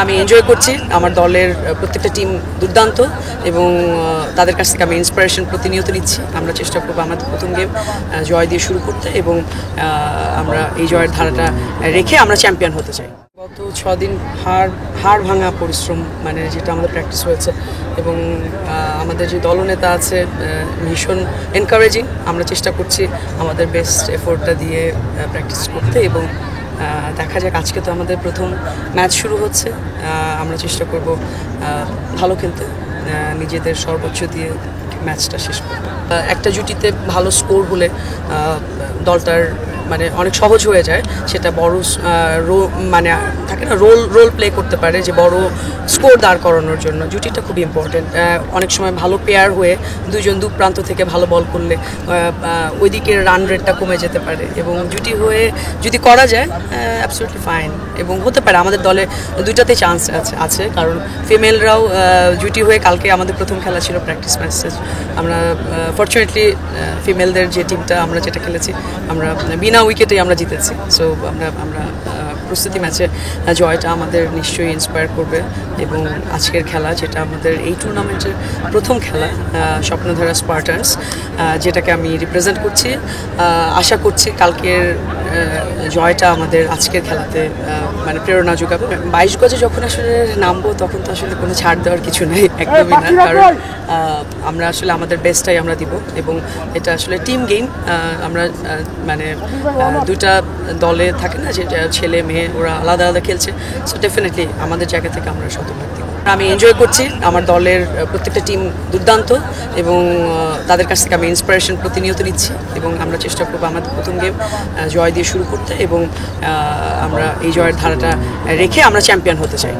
আমি এনজয় করছি। আমার দলের প্রত্যেকটা টিম দুর্দান্ত এবং তাদের কাছ থেকে আমি ইন্সপিরেশন প্রতিনিয়ত নিচ্ছি। আমরা চেষ্টা করবো আমাদের প্রথম গেম জয় দিয়ে শুরু করতে এবং আমরা এই জয়ের ধারাটা রেখে আমরা চ্যাম্পিয়ন হতে চাই। গত 6 দিন হাড় ভাঙা পরিশ্রম, মানে যেটা আমাদের প্র্যাকটিস হয়েছে এবং আমাদের যে দলনেতা আছে ভীষণ এনকারেজিং। আমরা চেষ্টা করছি আমাদের বেস্ট এফোর্টটা দিয়ে প্র্যাকটিস করতে এবং দেখা যাক। আজকে তো আমাদের প্রথম ম্যাচ শুরু হচ্ছে। আমরা চেষ্টা করব ভালো খেলতে, নিজেদের সর্বোচ্চ দিয়ে ম্যাচটা শেষ করব। একটা জুটিতে ভালো স্কোর হলে দলটার মানে অনেক সহজ হয়ে যায়। সেটা বড় মানে থাকে না, রোল প্লে করতে পারে যে বড় স্কোর দাঁড় করানোর জন্য জুটিটা খুব ইম্পর্টেন্ট। অনেক সময় ভালো পেয়ার হয়ে দুজন দু প্রান্ত থেকে ভালো বল করলে ওই দিকের রান রেটটা কমে যেতে পারে এবং জুটি হয়ে যদি করা যায় অ্যাবসলিউটলি ফাইন এবং হতে পারে। আমাদের দলে দুইটাতেই চান্স আছে কারণ ফিমেলরাও জুটি হয়ে কালকে আমাদের প্রথম খেলা ছিল প্র্যাকটিস ম্যাচ। আমরা ফরচুনেটলি ফিমেলদের যে টিমটা আমরা যেটা খেলেছি আমরা বিনা উইকেটেই আমরা জিতেছি। সো আমরা প্রস্তুতি ম্যাচে জয়টা আমাদের নিশ্চয়ই ইন্সপায়ার করবে এবং আজকের খেলা যেটা আমাদের এই টুর্নামেন্টের প্রথম খেলা স্বপ্নধারা স্পার্টানস, যেটাকে আমি রিপ্রেজেন্ট করছি, আশা করছি কালকের জয়টা আমাদের আজকের খেলাতে মানে প্রেরণা যোগাবে। 22 গজে যখন আসলে নামবো তখন তো আসলে কোনো ছাড় দেওয়ার কিছু নেই, একদমই না। কারণ আমরা আসলে আমাদের বেস্টটাই আমরা দিব এবং এটা আসলে টিম গেম। আমরা মানে দুইটা দলে থাকে না যে ছেলে মেয়ে, ওরা আলাদা আলাদা খেলছে। সো ডেফিনেটলি আমাদের জায়গা থেকে আমরা শতভাগ দিব। আমি এনজয় করছি। আমার দলের প্রত্যেকটা টিম দুর্দান্ত এবং তাদের কাছ থেকে আমি ইন্সপিরেশন প্রতিনিয়ত নিচ্ছি এবং আমরা চেষ্টা করবো আমাদের প্রথম গেম জয় দিয়ে শুরু করতে এবং আমরা এই জয়ের ধারাটা রেখে আমরা চ্যাম্পিয়ন হতে চাই।